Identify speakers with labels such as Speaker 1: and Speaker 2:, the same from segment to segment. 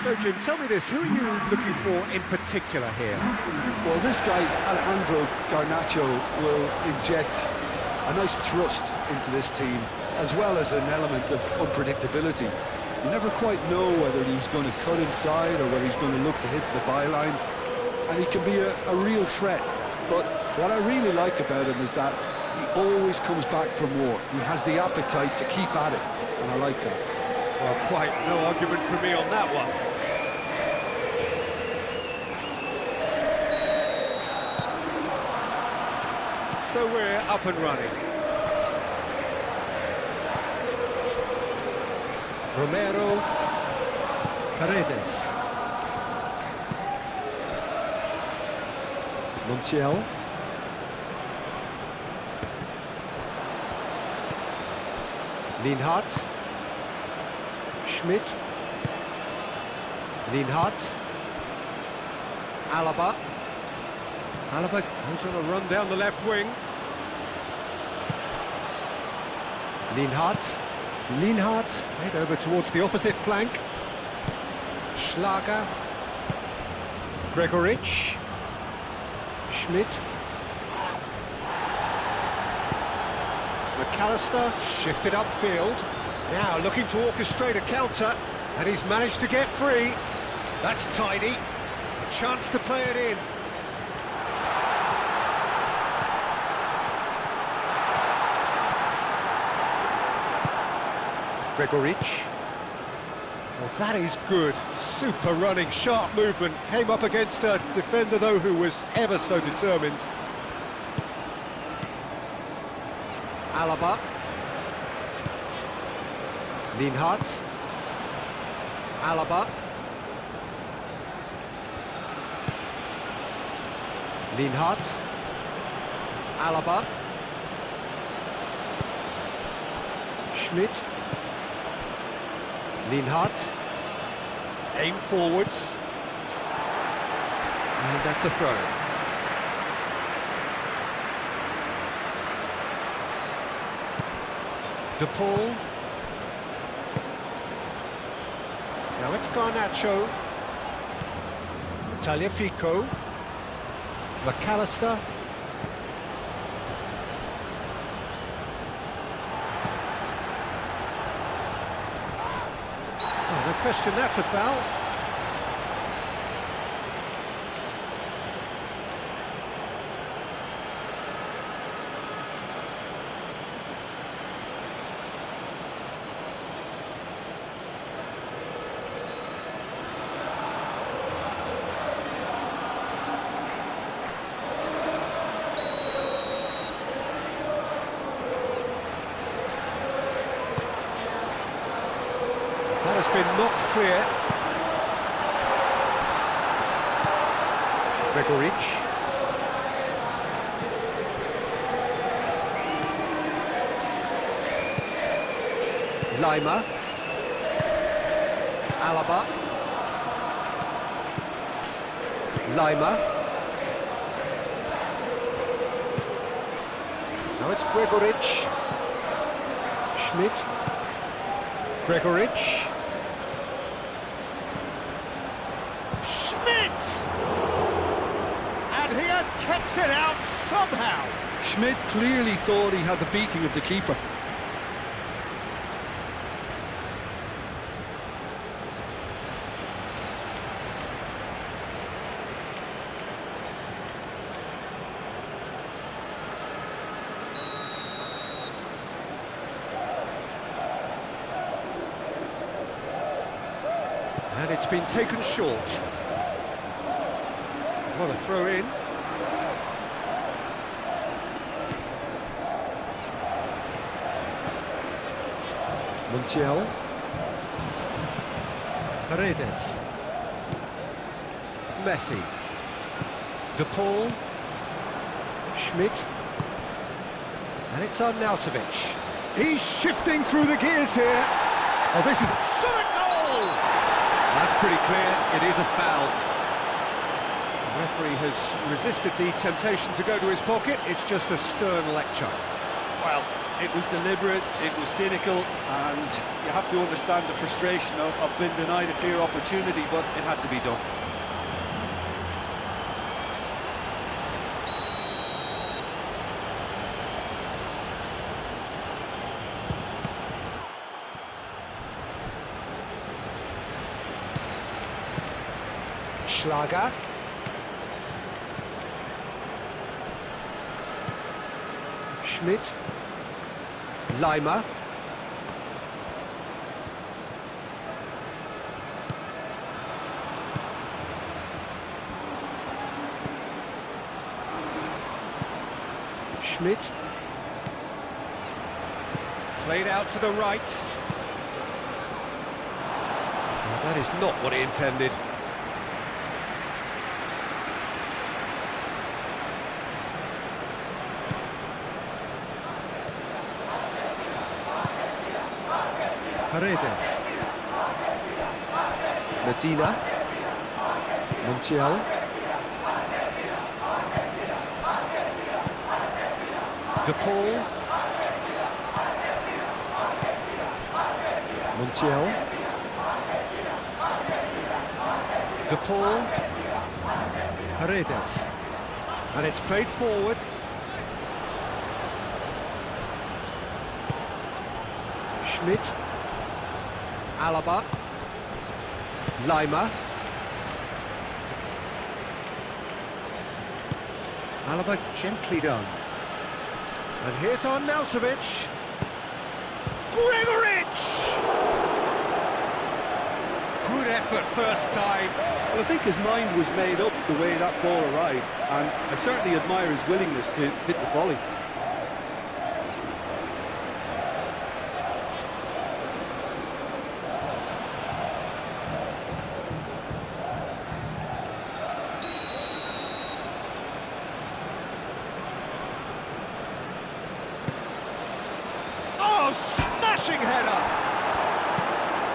Speaker 1: So, Jim, tell me this, who are you looking for in particular here?
Speaker 2: Well, this guy, Alejandro Garnacho, will inject a nice thrust into this team, as well as an element of unpredictability. You never quite know whether he's going to cut inside or whether he's going to look to hit the byline, and he can be a real threat. But what I really like about him is that he always comes back for more. He has the appetite to keep at it, and I like that.
Speaker 1: Well, quite no argument from me on that one. So we're up and running. Romero, Paredes, Montiel, Lienhart, Schmidt, Lienhart, Alaba. Alaba goes on a run down the left wing. Lienhart played over towards the opposite flank. Schlager, Gregoritsch, Schmidt, McAllister shifted upfield. Now looking to orchestrate a counter, and he's managed to get free. That's tidy. A chance to play it in. Gregoritsch. Well, that is good. Super running, sharp movement. Came up against a defender, though, who was ever so determined. Alaba. Lienhart. Alaba. Lienhart. Alaba. Schmidt. Lienhart. Aim forwards. And that's a throw. De Paul. Now it's Garnacho. Tagliafico. McAllister. Oh, no question, that's a foul. That has been knocked clear. Gregoritsch. Lima. Alaba. Lima. Now it's Gregoritsch. Schmidt. Gregoritsch. Schmidt! And he has kept it out somehow.
Speaker 2: Schmidt clearly thought he had the beating of the keeper.
Speaker 1: And it's been taken short. What a throw in. Montiel. Paredes. Messi. De Paul. Schmidt. And it's Arnautovic. He's shifting through the gears here. Oh, this is... Shot a goal! That's pretty clear, it is a foul. The referee has resisted the temptation to go to his pocket, it's just a stern lecture. Well,
Speaker 2: It was deliberate, it was cynical, and you have to understand the frustration of being denied a clear opportunity, but it had to be done.
Speaker 1: Schlager. Schmidt. Leimer. Schmidt. Played out to the right. Well, that is not what he intended. Paredes. Medina. Montiel. De Paul. Montiel. De Paul. Paredes. And it's played forward. Schmidt. Alaba. Leimer. Alaba gently done. And here's Arnautovic. Gregoritsch! Good effort first time.
Speaker 2: Well, I think his mind was made up the way that ball arrived, and I certainly admire his willingness to hit the volley.
Speaker 1: Oh, smashing header!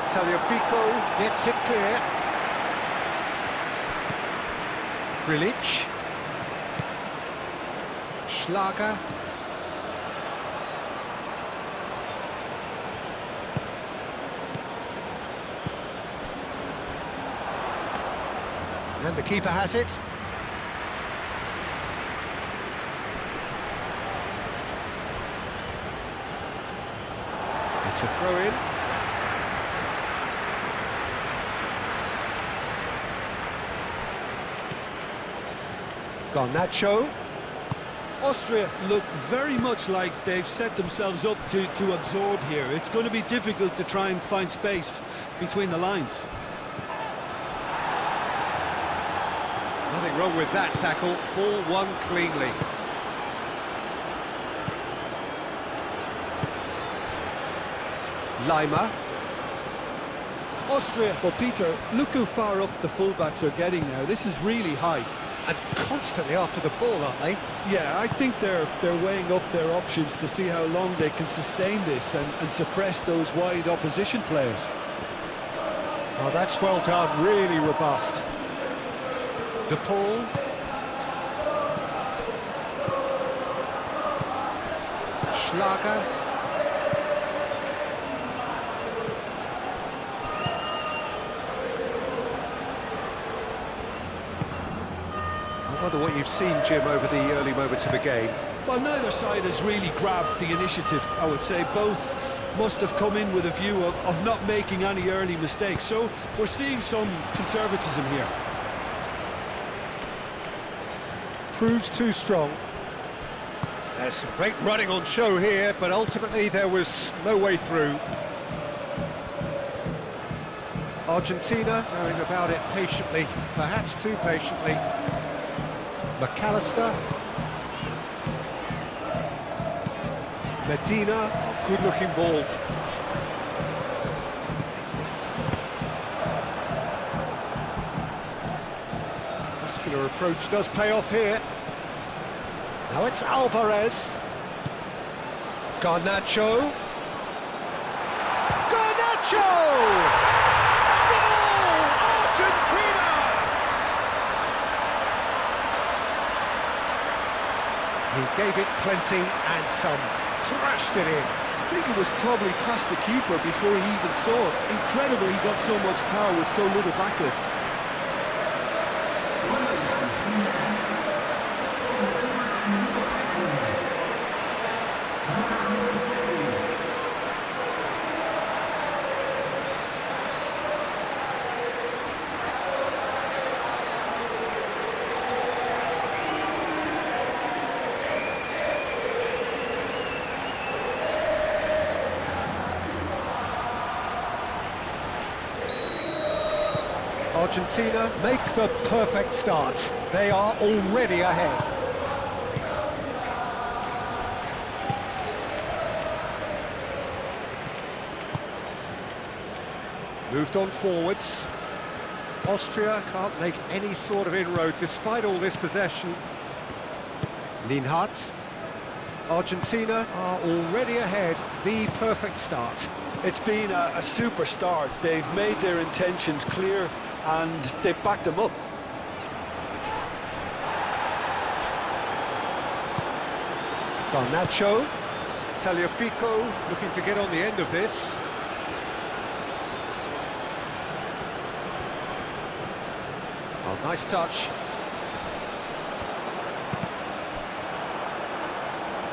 Speaker 1: Tagliafico gets it clear. Grilic. Schlager. And the keeper has it. It's a throw-in. Garnacho.
Speaker 2: Austria look very much like they've set themselves up to absorb here. It's going to be difficult to try and find space between the lines.
Speaker 1: Nothing wrong with that tackle. Ball won cleanly. Leimer.
Speaker 2: Austria, well, Peter, look how far up the fullbacks are getting now. This is really high.
Speaker 1: And constantly after the ball, aren't they?
Speaker 2: Yeah, I think they're weighing up their options to see how long they can sustain this and suppress those wide opposition players.
Speaker 1: Oh, that's well done, really robust. De Paul. Schlager. I wonder what you've seen, Jim, over the early moments of the game.
Speaker 2: Well, neither side has really grabbed the initiative, I would say. Both must have come in with a view of not making any early mistakes. So we're seeing some conservatism here.
Speaker 1: Proves too strong. There's some great running on show here, but ultimately there was no way through. Argentina going about it patiently, perhaps too patiently. McAllister. Medina, oh, good-looking ball. Muscular approach does pay off here. Now it's Alvarez. Garnacho. Garnacho! Goal! Argentina! He gave it plenty and some. crashed it in.
Speaker 2: I think it was probably past the keeper before he even saw it. Incredible he got so much power with so little backlift.
Speaker 1: Argentina make the perfect start. They are already ahead. Moved on forwards. Austria can't make any sort of inroad despite all this possession. Linhart. Argentina are already ahead. The perfect start.
Speaker 2: It's been a super start. They've made their intentions clear and they've backed them up.
Speaker 1: Garnacho. Tagliafico looking to get on the end of this. Oh, nice touch.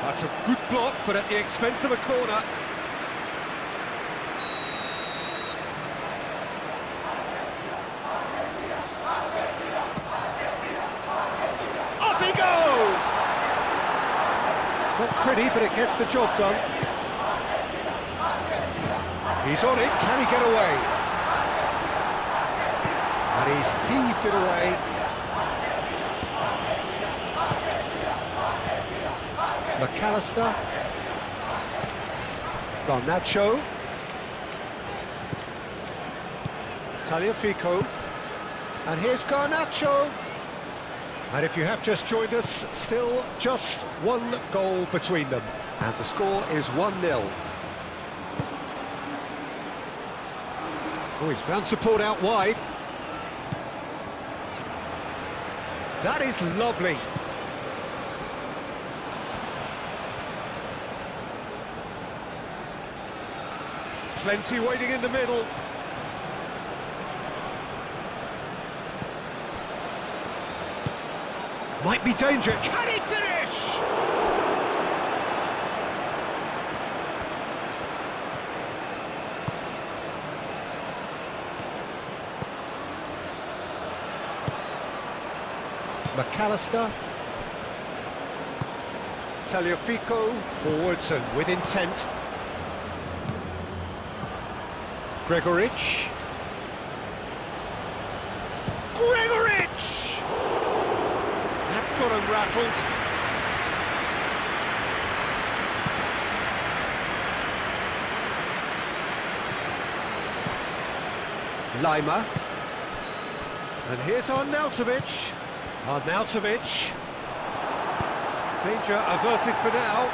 Speaker 1: That's a good block, but at the expense of a corner. Up he goes! Not pretty, but it gets the job done. He's on it, can he get away? And he's heaved it away. McAllister. Garnacho. Tagliafico. And here's Garnacho. And if you have just joined us, still just one goal between them. And the score is 1-0. Oh, he's found support out wide. That is lovely. Plenty waiting in the middle. Might be danger. Can he finish? McAllister. Tagliafico forwards and with intent. Gregoric. Gregoric! That's got him rattled. Lima. And here's Arnautovic. Arnautovic. Danger averted for now.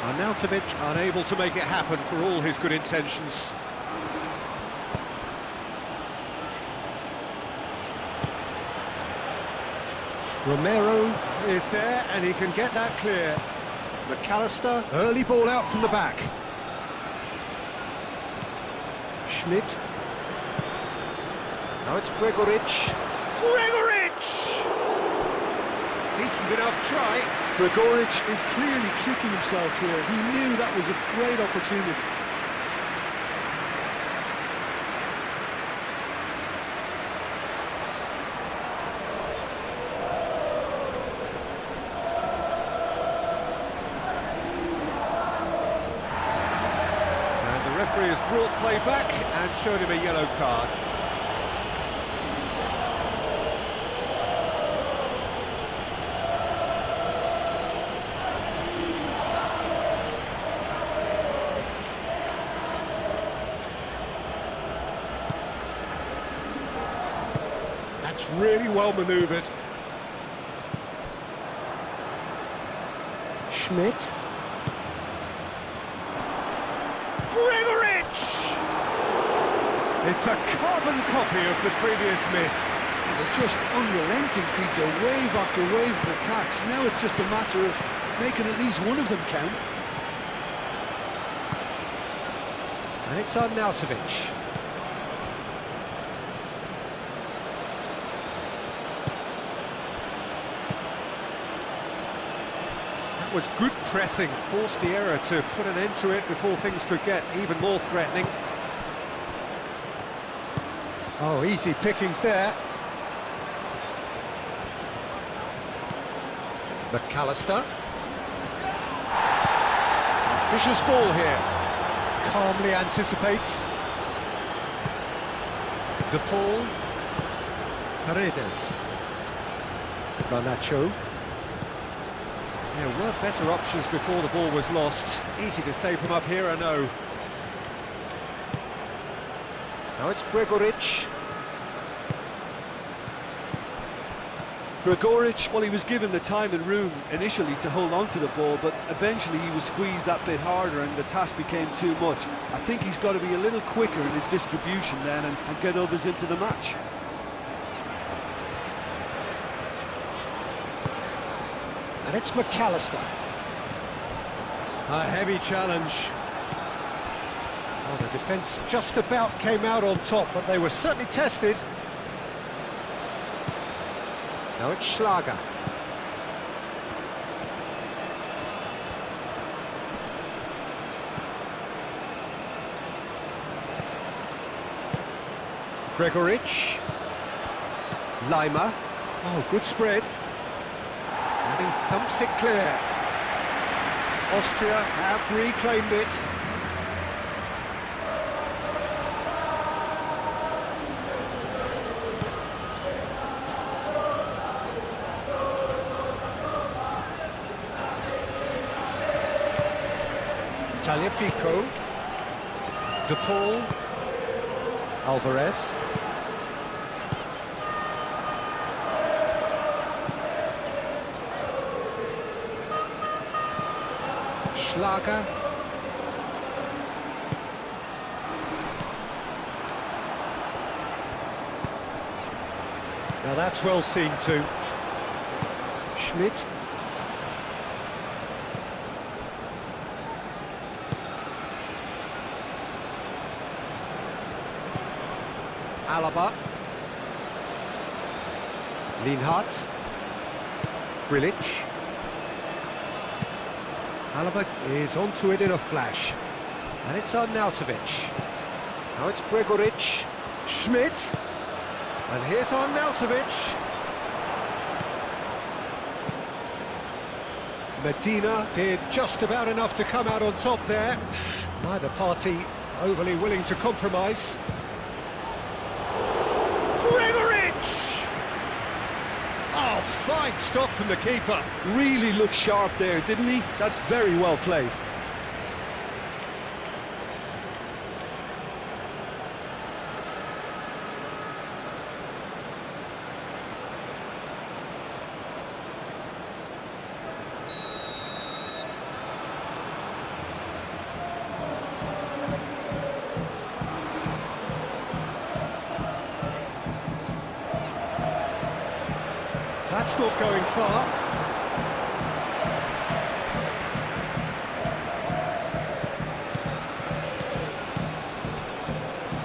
Speaker 1: Arnautovic unable to make it happen for all his good intentions. Romero is there and he can get that clear. McAllister, early ball out from the back. Schmidt. Now it's Gregoric. Gregoric! Decent enough try.
Speaker 2: Gregoric is clearly kicking himself here. He knew that was a great opportunity.
Speaker 1: And the referee has brought play back and showed him a yellow card. That's really well manoeuvred. Schmidt. Gregoric! It's a carbon copy of the previous miss.
Speaker 2: They're just unrelenting, Peter. Wave after wave of attacks. Now it's just a matter of making at least one of them count.
Speaker 1: And it's Arnautovic. That was good pressing, forced the error to put an end to it before things could get even more threatening. Oh, easy pickings there. McAllister. Ambitious ball here. Calmly anticipates. De Paul. Paredes. Garnacho. There were better options before the ball was lost. Easy to say from up here, I know. Now it's Gregoric.
Speaker 2: Gregoric, well, he was given the time and room initially to hold on to the ball, but eventually he was squeezed that bit harder and the task became too much. I think he's got to be a little quicker in his distribution then and get others into the match.
Speaker 1: And it's McAllister. A heavy challenge. Well, the defence just about came out on top, but they were certainly tested. Now it's Schlager. Gregoric. Lima. Oh, good spread. And he thumps it clear. Austria have reclaimed it. Taliafico, De Paul, Alvarez, Schlager, now that's well seen too. Schmidt. Alaba, Lienhardt, Grilic. Alaba is onto it in a flash, and it's Arnautovic. Now it's Gregoric, Schmidt, and here's Arnautovic. Medina did just about enough to come out on top there. Neither party overly willing to compromise. Oh, fine stop from the keeper.
Speaker 2: Really looked sharp there, didn't he? That's very well played.
Speaker 1: That's not going far.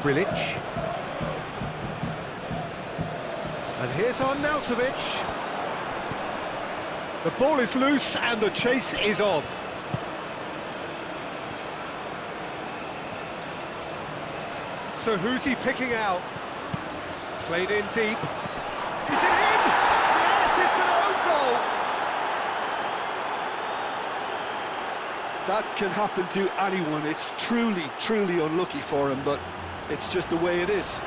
Speaker 1: Grilic. And here's Arnautovic. The ball is loose and the chase is on. So who's he picking out? Played in deep. Is it in? Yes, it's an own goal!
Speaker 2: That can happen to anyone. It's truly, truly unlucky for him, but it's just the way it is.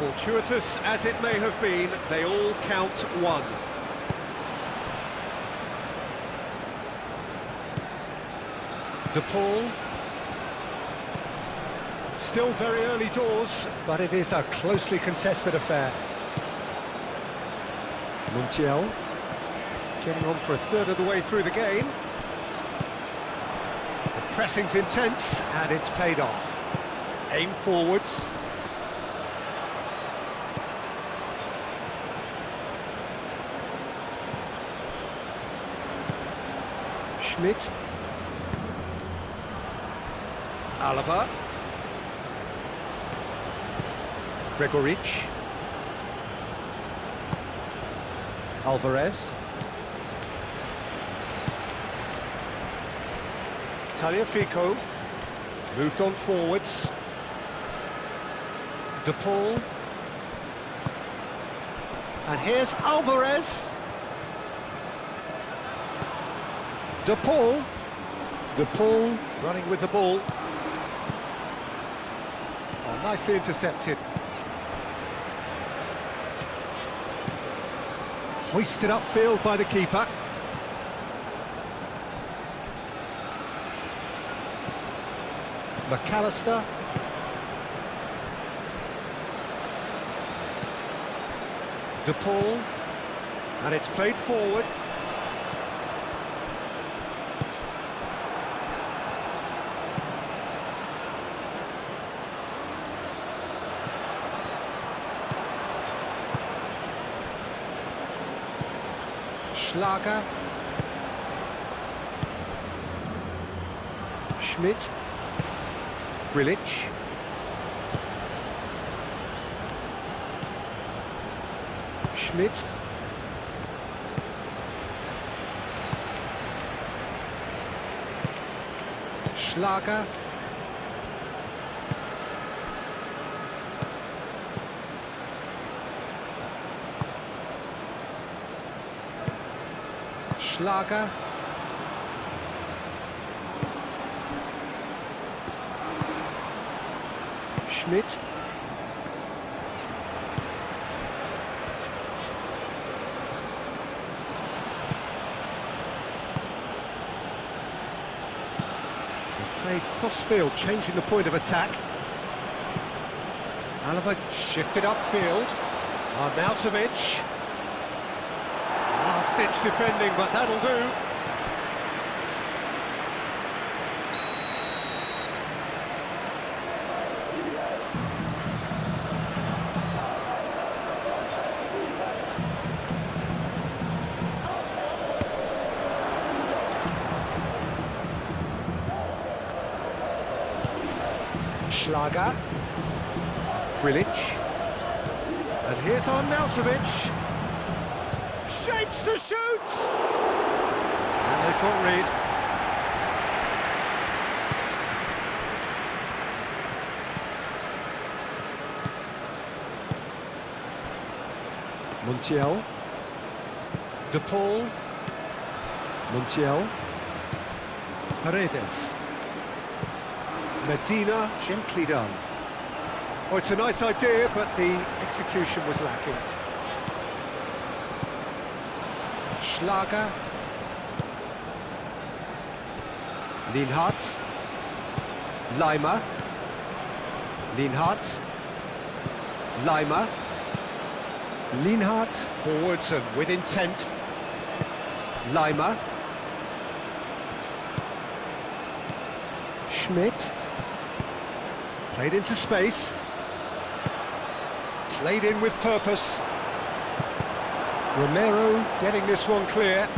Speaker 1: Fortuitous as it may have been, they all count one. De Paul. Still very early doors, but it is a closely contested affair. Montiel. Getting on for a third of the way through the game. The pressing's intense, and it's paid off. Aim forwards. Schmidt. Alaba. Gregoric. Alvarez. Tagliafico. Moved on forwards. De Paul. And here's Alvarez. De Paul. De Paul running with the ball. Oh, nicely intercepted. Hoisted upfield by the keeper. McAllister. De Paul. And it's played forward. Schlager. Schmidt. Grilic. Schmidt. Schlager. Schlager. Schmidt. Played cross-field, changing the point of attack. Alaba shifted upfield. Arnautovic. Last-ditch defending, but that'll do. Schlager. Grilic. And here's Arnautovic. Shapes to shoot! And they can't read. Montiel. De Paul. Montiel. Paredes. Medina, gently done. Oh, it's a nice idea, but the execution was lacking. Schlager. Lienhardt. Leimer. Lienhardt. Leimer. Lienhardt forwards and with intent. Leimer. Schmidt. Played into space. Played in with purpose. Romero getting this one clear.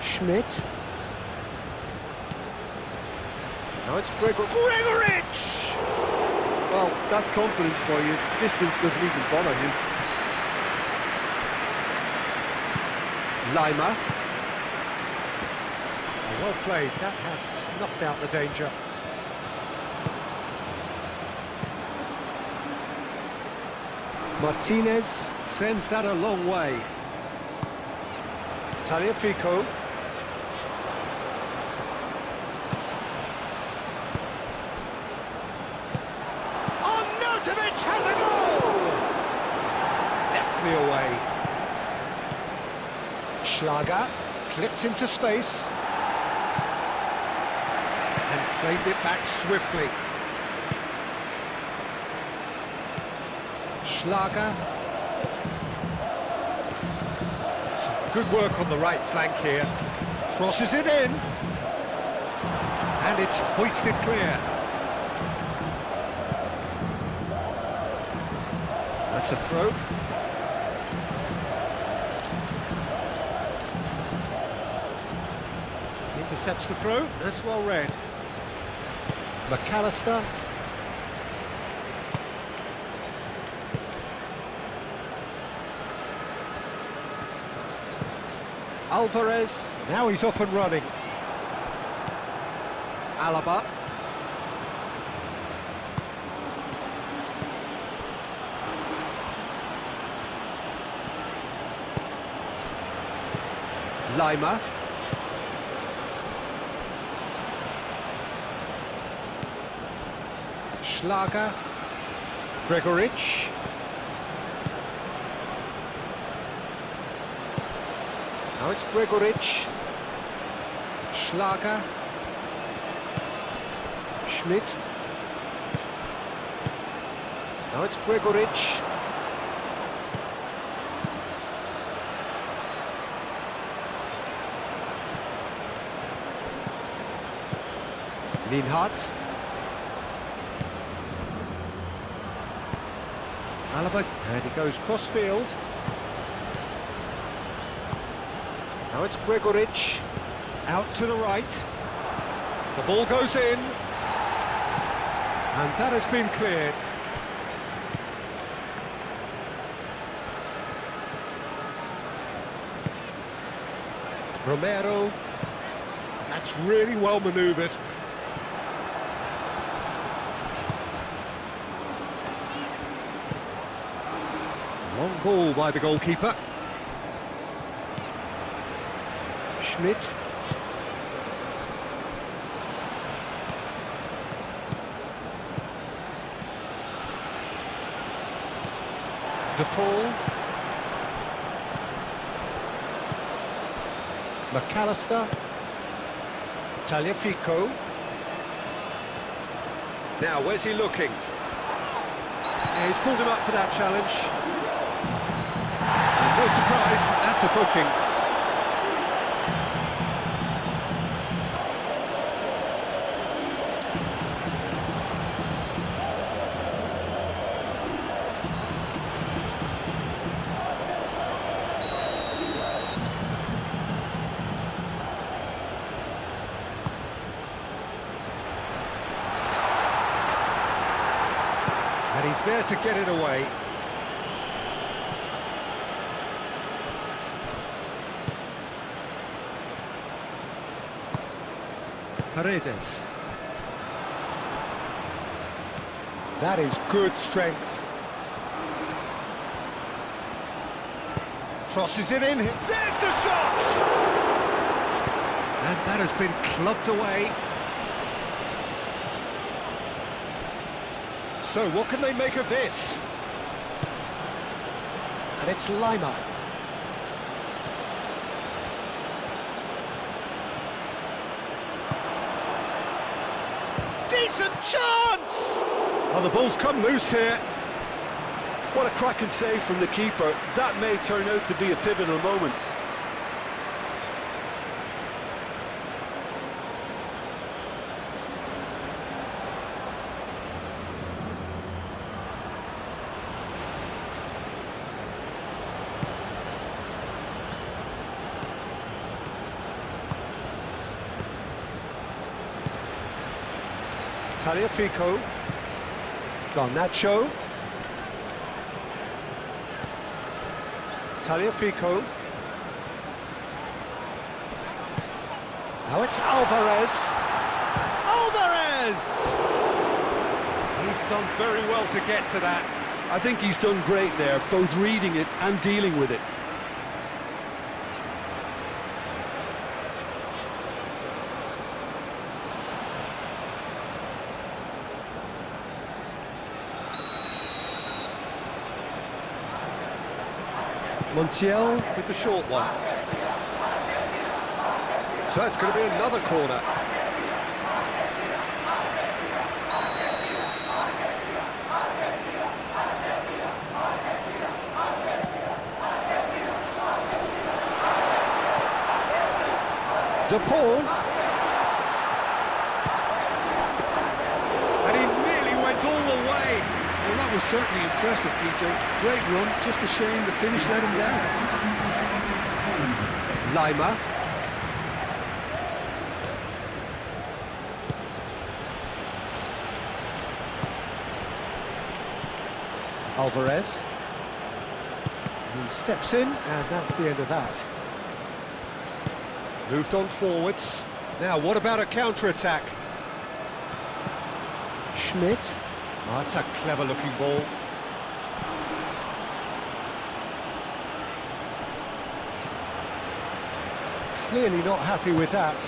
Speaker 1: Schmidt. Now it's Gregoric!
Speaker 3: Well, that's confidence for you. Distance doesn't even bother him.
Speaker 1: Leimer. Well played, that has snuffed out the danger. Martinez sends that a long way. Tagliafico. Oh, Arnautovic has a goal! Deftly away. Schlager clipped into space and claimed it back swiftly. Schlager. Some good work on the right flank here. Crosses it in. And it's hoisted clear. That's a throw. Intercepts the throw. That's well read. McAllister. Alvarez, now he's off and running. Alaba. Lima. Schlager. Gregoric. Now it's Gregoric. Schlager. Schmidt. Now it's Gregoric. Linhart. Alaba, and he goes cross-field. Now it's Gregoric, out to the right. The ball goes in, and that has been cleared. Romero, that's really well manoeuvred. Long ball by the goalkeeper. Schmidt. De Paul. McAllister. Tagliafico. Now, where's he looking? Yeah, he's pulled him up for that challenge. And no surprise, that's a booking. And he's there to get it away. Paredes. That is good strength. Crosses it in. There's the shot! And that has been clubbed away. So what can they make of this? And it's Lima. Decent chance! Oh, the ball's come loose here.
Speaker 2: What a cracking save from the keeper. That may turn out to be a pivotal moment.
Speaker 1: Tagliafico. Garnacho. Tagliafico. Now it's Alvarez. Alvarez! He's done very well to get to that.
Speaker 2: I think he's done great there, both reading it and dealing with it.
Speaker 1: Montiel with the short one. So it's going to be another corner. De Paul. And he nearly went all the way.
Speaker 2: Well, that was certainly impressive, TJ. Great run, just a shame the finish let him down.
Speaker 1: Lima. Alvarez. He steps in, and that's the end of that. Moved on forwards. Now, what about a counter-attack? Schmidt. Oh, that's a clever-looking ball. Clearly not happy with that.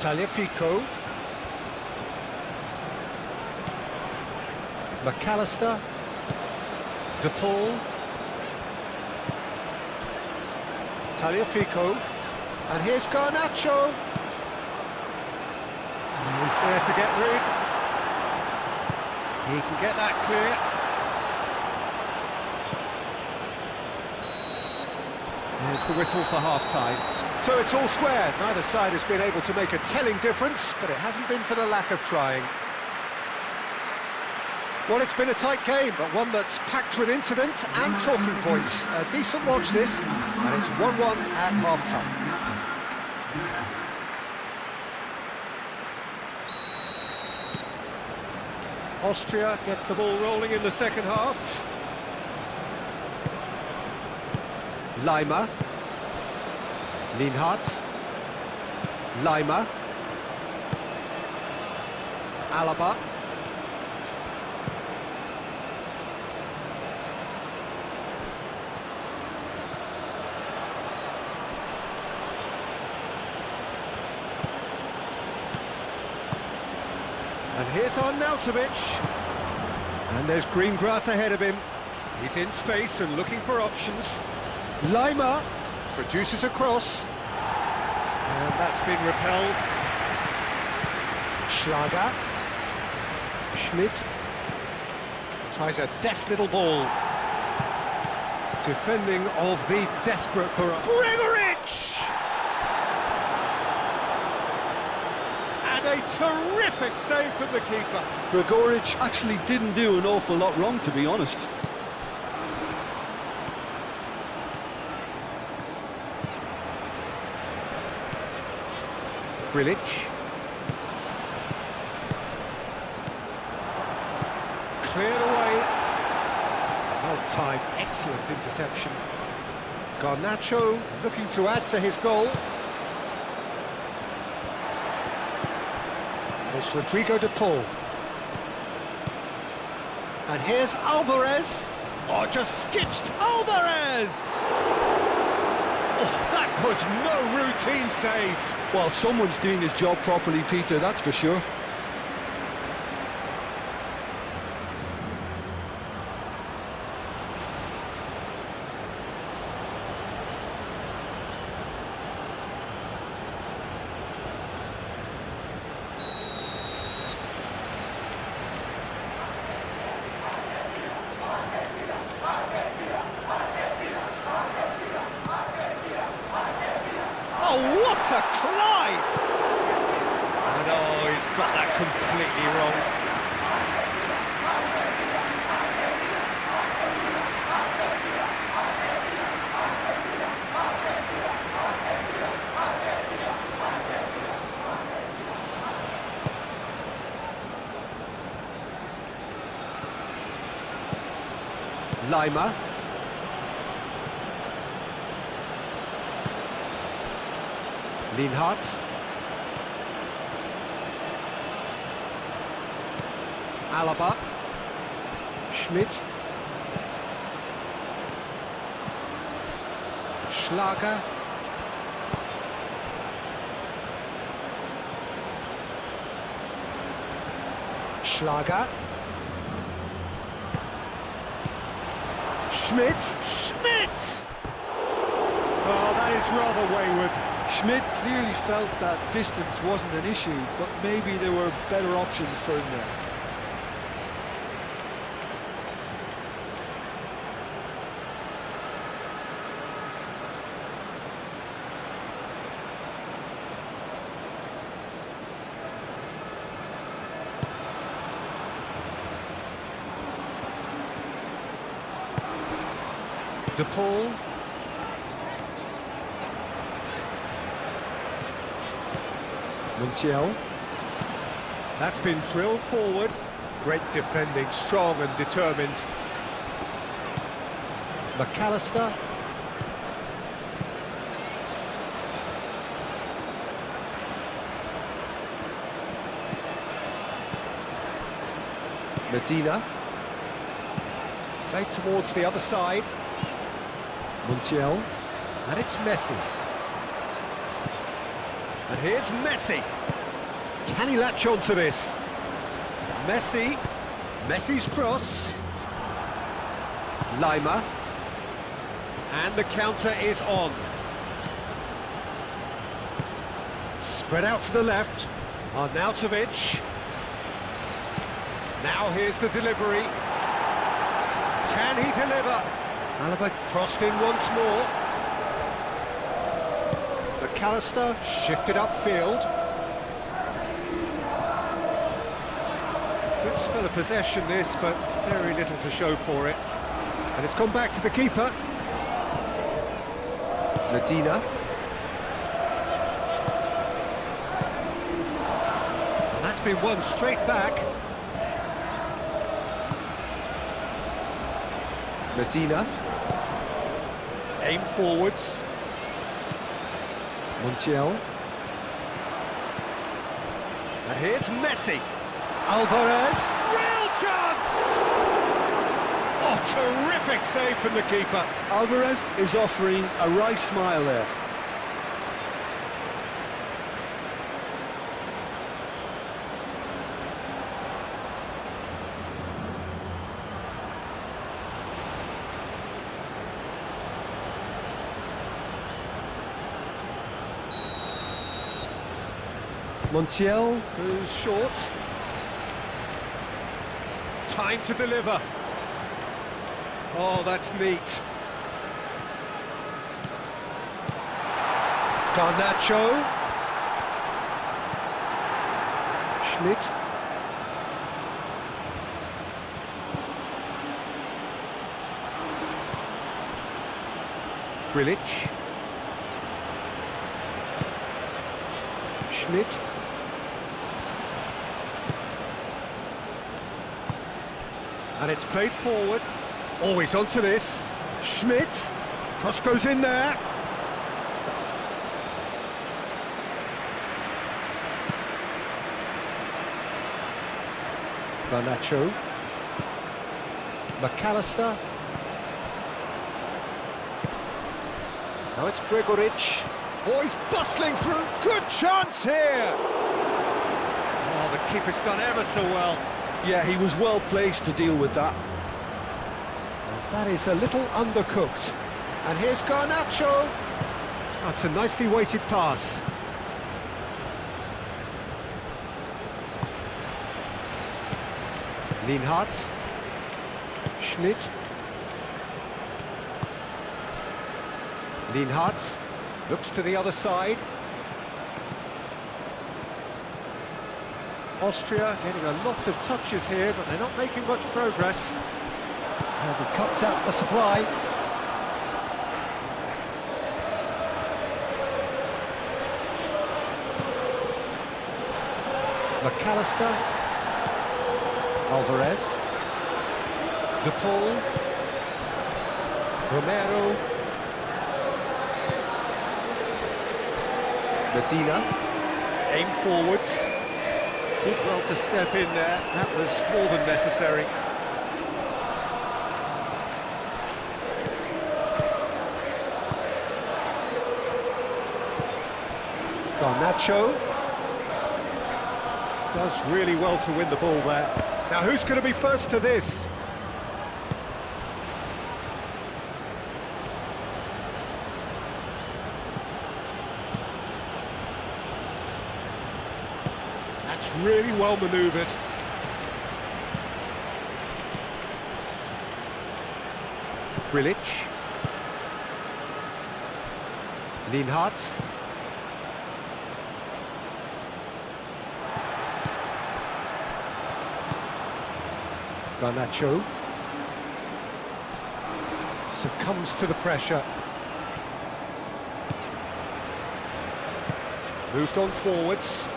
Speaker 1: Tagliafico. McAllister. De Paul. Tagliafico. And here's Garnacho. He's there to get rid. He can get that clear. There's the whistle for half-time. So it's all square. Neither side has been able to make a telling difference, but it hasn't been for the lack of trying. Well, it's been a tight game, but one that's packed with incident and talking points. A decent watch this, and it's 1-1 at half-time. Austria get the ball rolling in the second half. Lima. Lienhardt. Lima. Alaba. And here's Arnautovic. And there's green grass ahead of him. He's in space and looking for options. Lima produces a cross. And that's been repelled. Schlager. Schmidt. Tries a deft little ball. Defending of the desperate for Gregoritsch! And a terrific save from the keeper.
Speaker 2: Gregoritsch actually didn't do an awful lot wrong, to be honest.
Speaker 1: Grilic. Cleared away. Well timed, excellent interception. Garnacho looking to add to his goal. And it's Rodrigo de Paul. And here's Alvarez. Oh, just skips Alvarez! Oh, that was no routine save.
Speaker 2: Well, someone's doing his job properly, Peter, that's for sure.
Speaker 1: Oh, what a climb! And oh, he's got that completely wrong. Lima. Lienhardt. Alaba. Schmidt. Schlager. Schlager. Schmidt! Schmidt! Oh, that is rather wayward.
Speaker 2: Schmidt clearly felt that distance wasn't an issue, but maybe there were better options for him there.
Speaker 1: De Paul. Montiel. That's been drilled forward. Great defending, strong and determined. McAllister. Medina. Played towards the other side. Montiel, and it's Messi. And here's Messi. Can he latch on to this? Messi. Messi's cross. Lima. And the counter is on. Spread out to the left. Arnautovic. Now here's the delivery. Can he deliver? Alaba crossed in once more. McAllister shifted upfield. Good spell of possession this, but very little to show for it. And it's come back to the keeper. Medina. And that's been won straight back. Medina. Aim forwards. Montiel. And here's Messi. Alvarez. Real chance! Oh, terrific save from the keeper.
Speaker 2: Alvarez is offering a wry smile there.
Speaker 1: Montiel goes short. Time to deliver. Oh, that's neat. Garnacho. Schmidt. Grilic. Schmidt. And it's played forward. Always onto this. Schmidt. Cross goes in there. Garnacho. McAllister. Now it's Gregoric. Oh, he's bustling through. Good chance here. Oh, the keeper's done ever so well.
Speaker 2: Yeah, he was well placed to deal with that.
Speaker 1: And that is a little undercooked. And here's Garnacho. That's a nicely weighted pass. Lienhardt. Schmidt. Lienhardt looks to the other side. Austria getting a lot of touches here, but they're not making much progress. And he cuts out the supply. McAllister. Alvarez. De Paul. Romero. Medina. Aim forwards. Did well to step in there. That was more than necessary. Garnacho does really well to win the ball there. Now who's going to be first to this? That's really well manoeuvred. Grilic. Lienhart. Garnacho. Succumbs to the pressure. Moved on forwards.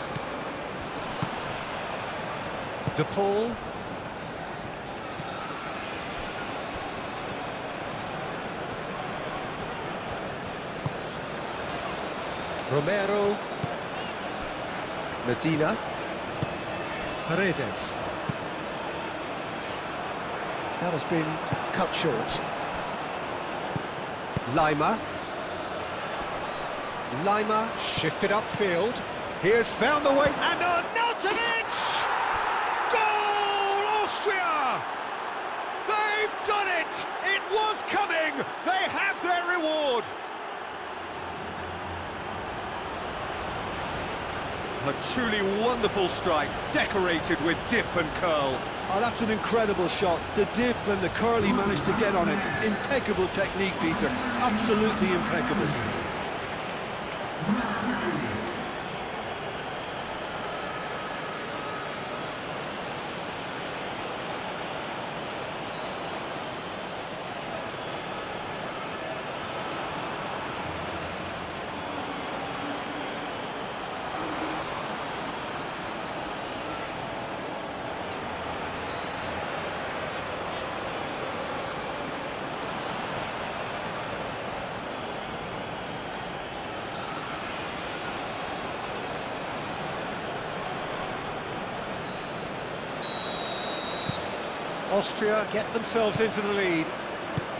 Speaker 1: De Paul. Romero. Medina. Paredes. That has been cut short. Lima. Lima shifted upfield. Here's found the way. And Arnautovic! Goal, Austria! They've done it! It was coming! They have their reward! A truly wonderful strike, decorated with dip and curl.
Speaker 2: Oh, that's an incredible shot. The dip and the curl he managed to get on it. Impeccable technique, Peter. Absolutely impeccable.
Speaker 1: Austria get themselves into the lead.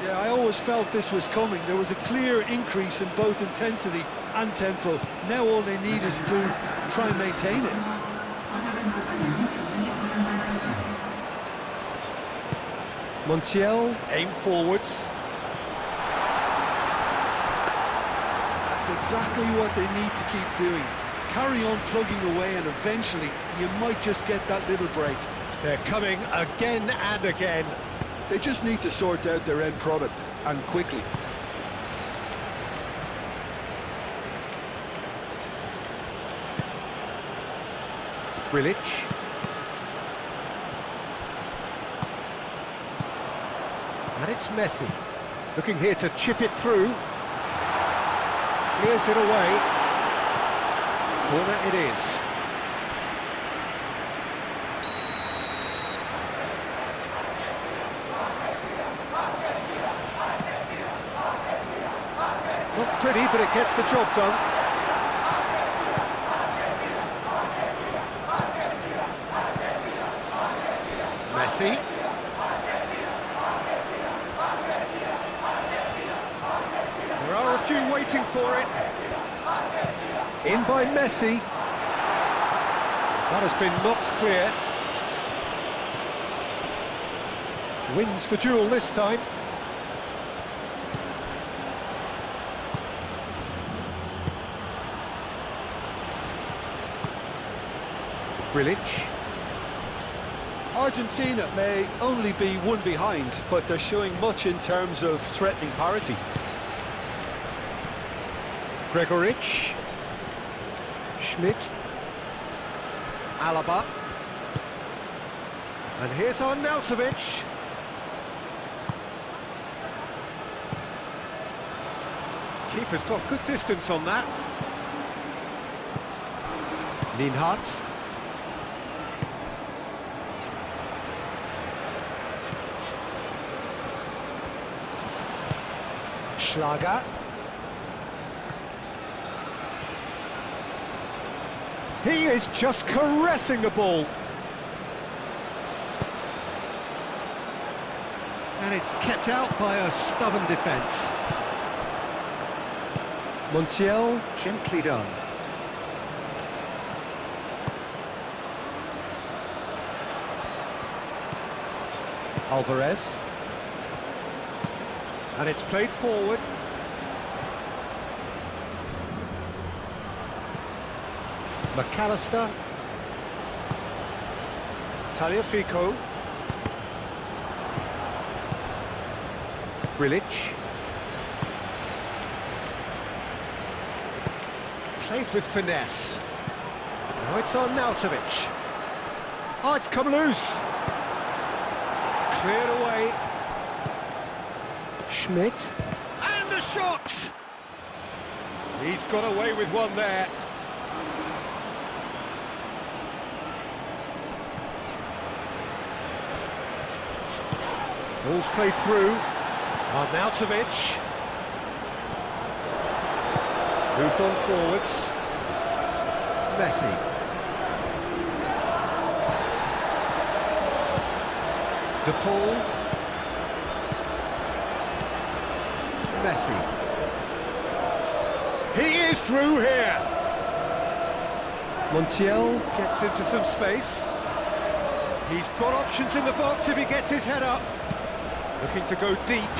Speaker 2: Yeah, I always felt this was coming. There was a clear increase in both intensity and tempo. Now all they need is to try and maintain it.
Speaker 1: Montiel, aim forwards.
Speaker 2: That's exactly what they need to keep doing. Carry on plugging away and eventually you might just get that little break.
Speaker 1: They're coming again and again.
Speaker 2: They just need to sort out their end product, and quickly.
Speaker 1: Grilic. And it's Messi. Looking here to chip it through. Clears it away. Corner it is. Not pretty, but it gets the job done. Messi. There are a few waiting for it. In by Messi. That has been knocked clear. Wins the duel this time. Grilic.
Speaker 2: Argentina may only be one behind, but they're showing much in terms of threatening parity.
Speaker 1: Gregoric. Schmidt. Alaba. And here's Arnautovic. Keeper's got good distance on that. Lienhart. Schlager. He is just caressing the ball. And it's kept out by a stubborn defence. Montiel, gently done. Alvarez. And it's played forward. McAllister. Tagliafico. Grilic. Played with finesse. Now it's on Nautovic. Oh, it's come loose. Cleared away. Schmidt. And a shot! He's got away with one there. Ball's played through. Arnautovic. Moved on forwards. Messi. De Paul. Messi. He is through here. Montiel gets into some space. He's got options in the box if he gets his head up. Looking to go deep.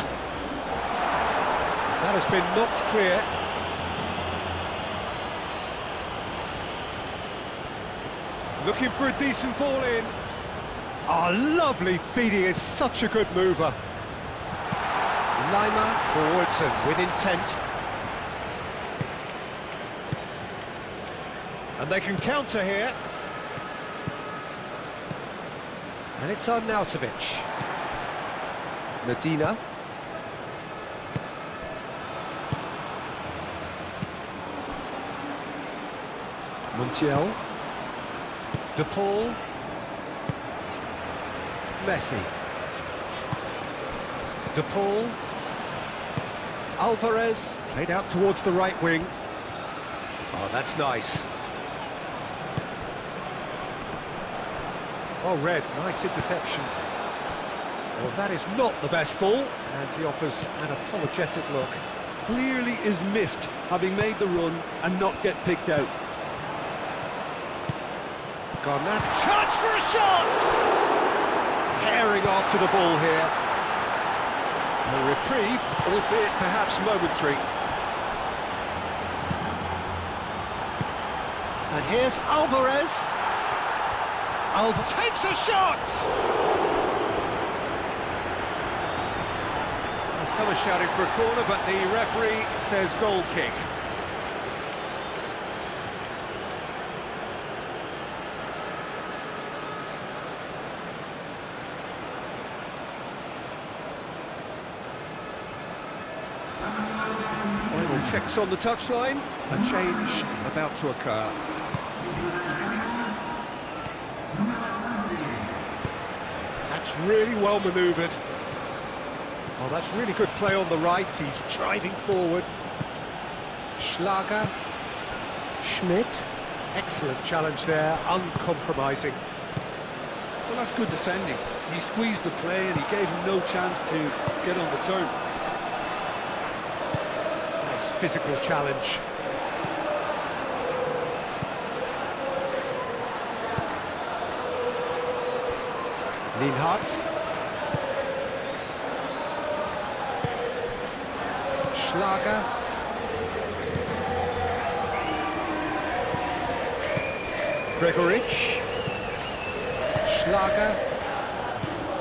Speaker 1: That has been knocked clear. Looking for a decent ball in. Oh, lovely feed. He is such a good mover. Lima forwards and with intent. And they can counter here. And it's on Nautovic. Medina. Montiel. De Paul. Messi. De Paul. Alvarez. Played out towards the right wing. Oh, that's nice. Oh, Red, nice interception. Well, that is not the best ball, and he offers an apologetic look.
Speaker 2: Clearly is miffed, having made the run and not get picked out.
Speaker 1: Garnett, chance for a shot! Herring after the ball here. A reprieve, albeit perhaps momentary. And here's Alvarez. Takes a shot! And some are shouting for a corner, but the referee says goal kick. Final checks on the touchline. A change about to occur. That's really well manoeuvred. Oh, that's really good play on the right. He's driving forward. Schlager. Schmidt. Excellent challenge there, uncompromising.
Speaker 2: Well, that's good defending. He squeezed the play and he gave him no chance to get on the turn.
Speaker 1: Nice physical challenge. Lienhardt. Schlager. Gregoritsch. Schlager.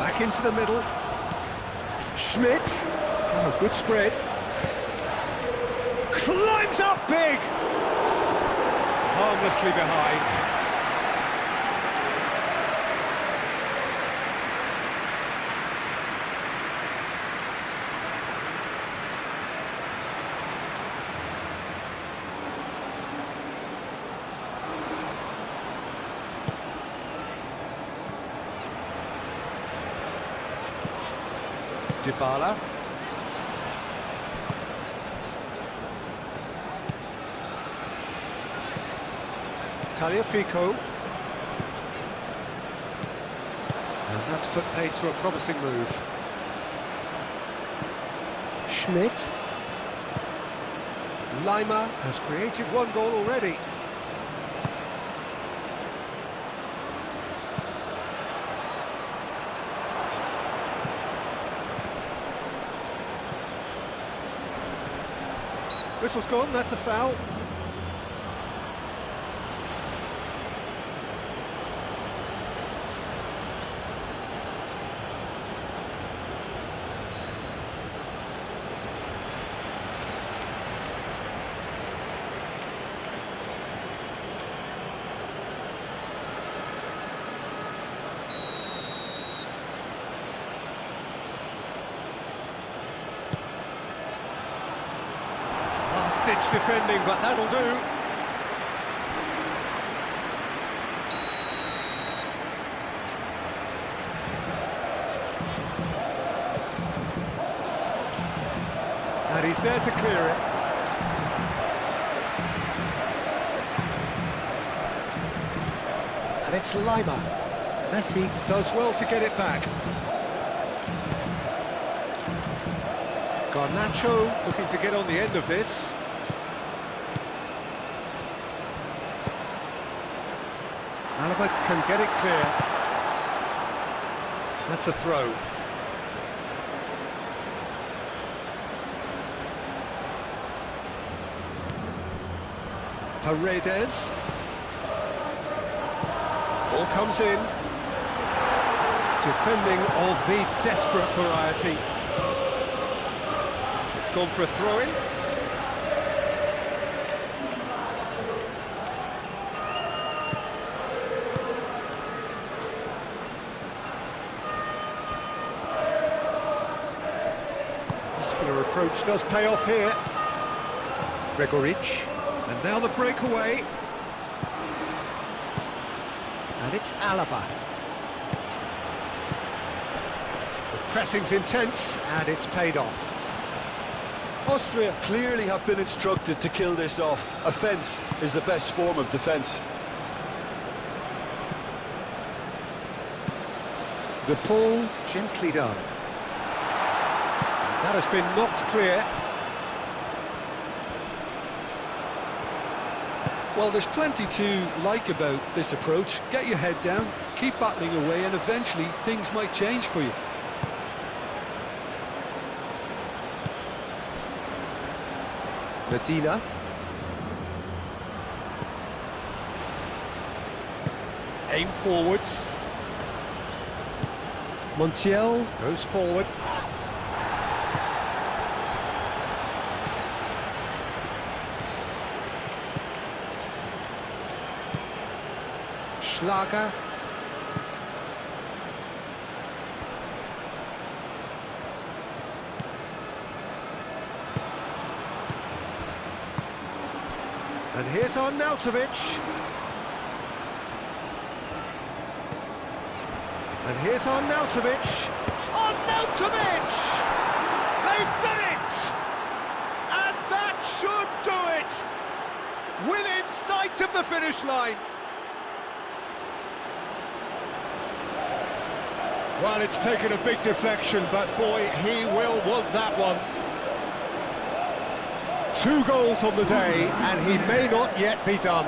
Speaker 1: Back into the middle. Schmidt. Oh, good spread. Climbs up big. Harmlessly behind. Dybala. Tagliafico. And that's put paid to a promising move. Schmidt. Lima has created one goal already. Whistle's gone, that's a foul. last-ditch defending, but that'll do. And he's there to clear it. And it's Lima. Messi does well to get it back. Garnacho looking to get on the end of this. Alaba can get it clear. That's a throw. Paredes. Ball comes in. Defending of the desperate variety. It's gone for a throw-in. Muscular approach does pay off here. KYRGYZ. And now the breakaway. And it's Alaba. The pressing's intense, and it's paid off.
Speaker 2: Austria clearly have been instructed to kill this off. Offence is the best form of defence.
Speaker 1: The ball gently done. That has been knocked clear.
Speaker 2: Well, there's plenty to like about this approach. Get your head down, keep battling away, and eventually things might change for you.
Speaker 1: Medina. Aim forwards. Montiel goes forward. Schlager. And here's Arnautovic. And here's Arnautovic. Arnautovic! They've done it! And that should do it! Within sight of the finish line. Well, it's taken a big deflection, but boy, he will want that one. 2 goals on the day, and he may not yet be done.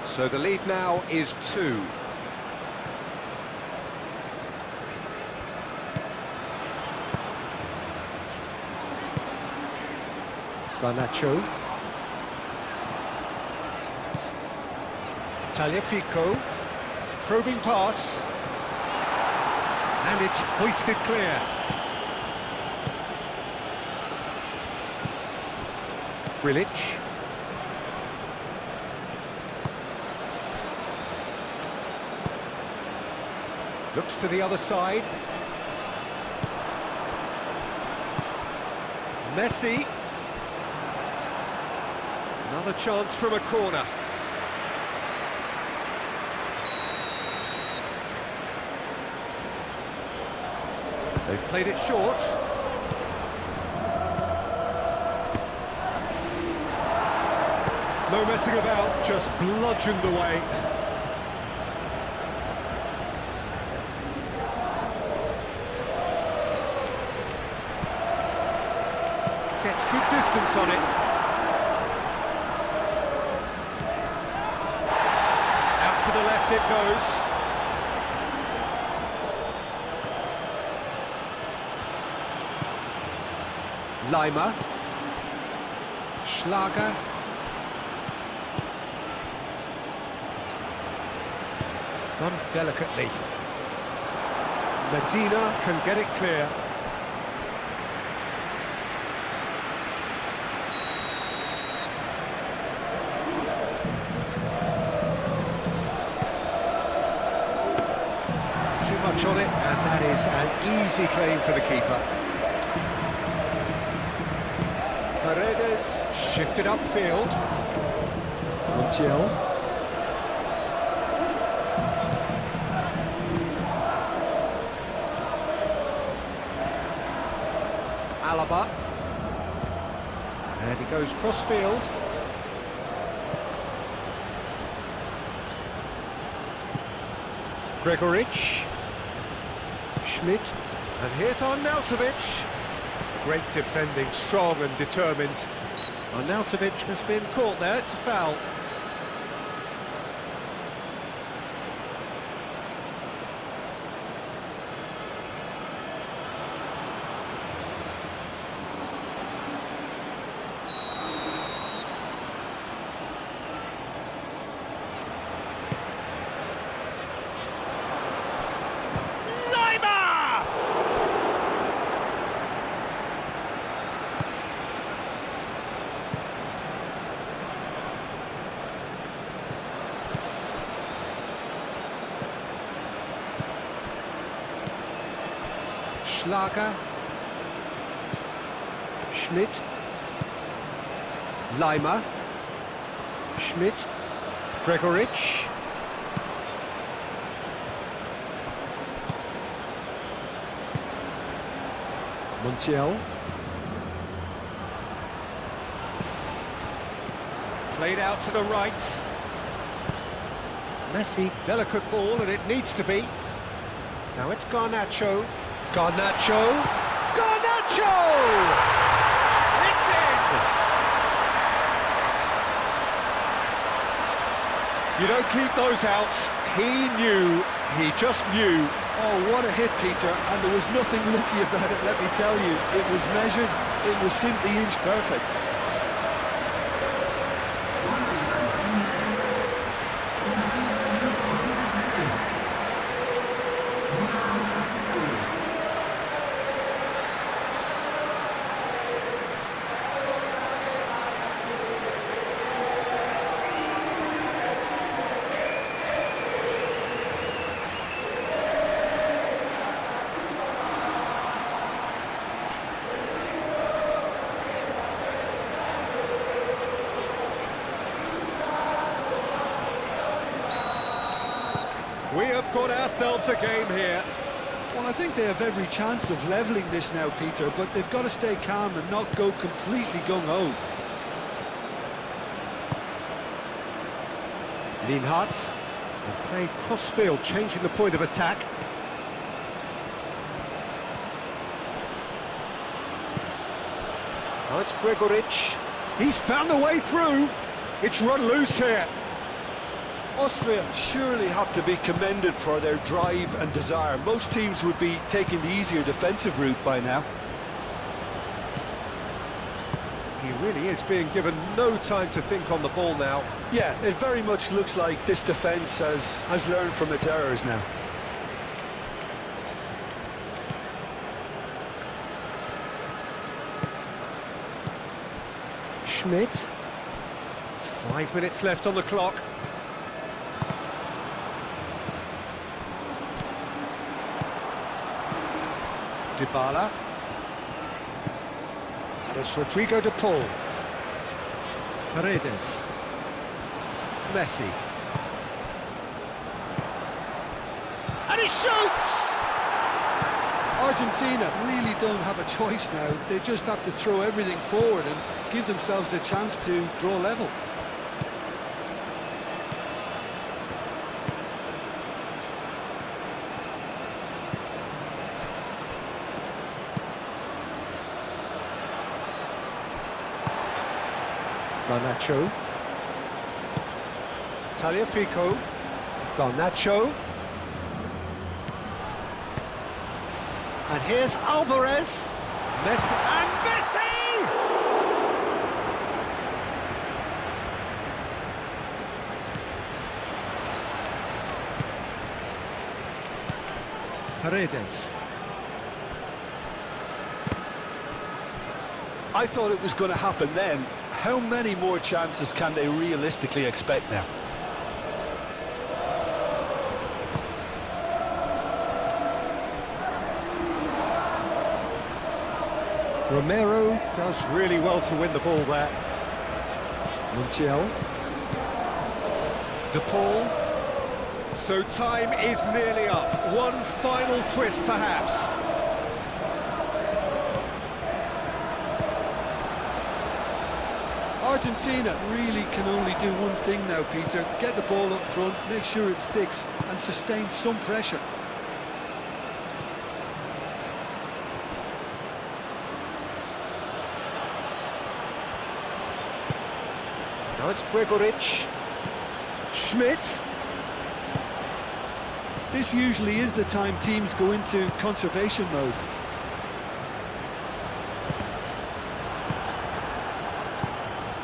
Speaker 1: So the lead now is 2. Garnacho. Tagliafico. Probing pass. And it's hoisted clear. Grilic. Looks to the other side. Messi. Another chance from a corner. They've played it short. No messing about, just bludgeoned away. Gets good distance on it. Out to the left it goes. Lima. Schlager. Done delicately. Medina can get it clear. Too much on it, and that is an easy claim for the keeper.
Speaker 3: Paredes.
Speaker 1: Shifted upfield. Montiel. Alaba. And he goes cross-field. Gregoritsch. Schmidt. And here's Arnautovic. Great defending, strong and determined. Arnautovic has been caught there, it's a foul. Schlager. Schmidt. Leimer. Schmidt. Gregoritsch. Montiel. Played out to the right. Messi, delicate ball, and it needs to be. Now it's Garnacho. Garnacho! Garnacho! It's in! You don't keep those outs. He knew, he just knew.
Speaker 2: Oh, what a hit, Peter, and there was nothing lucky about it, let me tell you. It was measured, it was simply inch perfect.
Speaker 1: We have got ourselves a game here.
Speaker 2: Well, I think they have every chance of levelling this now, Peter, but they've got to stay calm and not go completely gung-ho.
Speaker 1: Lienhardt, and played cross-field, changing the point of attack. Now it's Gregoritsch. He's found a way through. It's run loose here.
Speaker 2: Austria surely have to be commended for their drive and desire. Most teams would be taking the easier defensive route by now.
Speaker 1: He really is being given no time to think on the ball now.
Speaker 2: Yeah, it very much looks like this defence has learned from its errors now.
Speaker 1: Schmidt. 5 minutes left on the clock. Dybala. And it's Rodrigo de Paul. Paredes. Messi. And he shoots!
Speaker 2: Argentina really don't have a choice now. They just have to throw everything forward and give themselves a chance to draw level.
Speaker 1: Garnacho. Tagliafico. Garnacho. And here's Alvarez. Messi. And Messi! Paredes.
Speaker 2: I thought it was going to happen then. How many more chances can they realistically expect now?
Speaker 1: Romero does really well to win the ball there. Montiel. De Paul. So time is nearly up. One final twist, perhaps.
Speaker 2: Argentina really can only do one thing now, Peter. Get the ball up front, make sure it sticks, and sustain some pressure.
Speaker 1: Now it's KYRGYZ. Schmidt.
Speaker 2: This usually is the time teams go into conservation mode.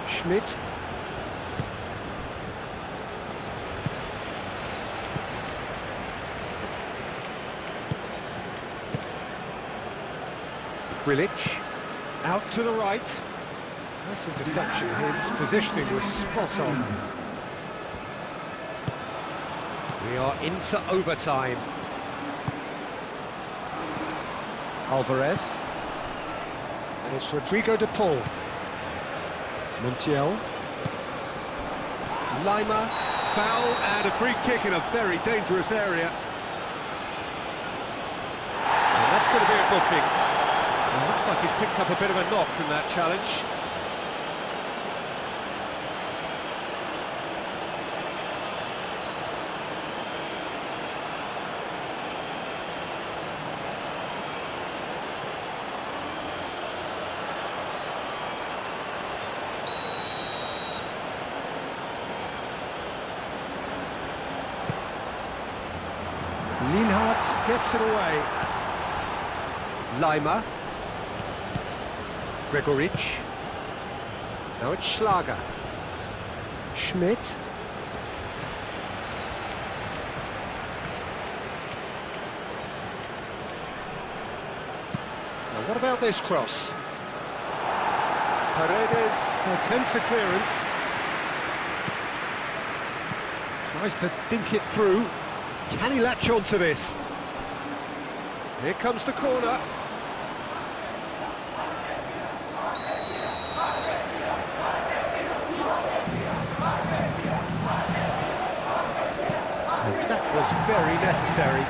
Speaker 1: Schmidt. KYRGYZ. Out to the right. Nice interception. His positioning was spot on. We are into overtime. Alvarez. And it's Rodrigo de Paul. Montiel. Lima. Foul and a free kick in a very dangerous area. And that's going to be a booking. Well, looks like he's picked up a bit of a knock from that challenge. Linhart gets it away. Lima. KYRGYZ. Now it's Schlager. Schmidt. Now what about this cross? Paredes attempts a clearance. Tries to dink it through. Can he latch on to this? Here comes the corner. And that was very necessary.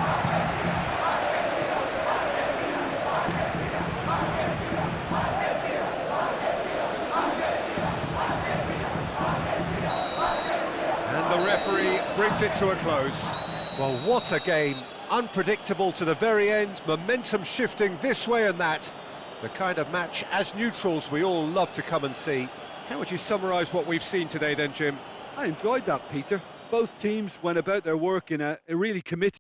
Speaker 1: And the referee brings it to a close. Well, what a game. Unpredictable to the very end, momentum shifting this way and that. The kind of match, as neutrals, we all love to come and see. How would you summarise what we've seen today then, Jim?
Speaker 3: I enjoyed that, Peter. Both teams went about their work in a really committed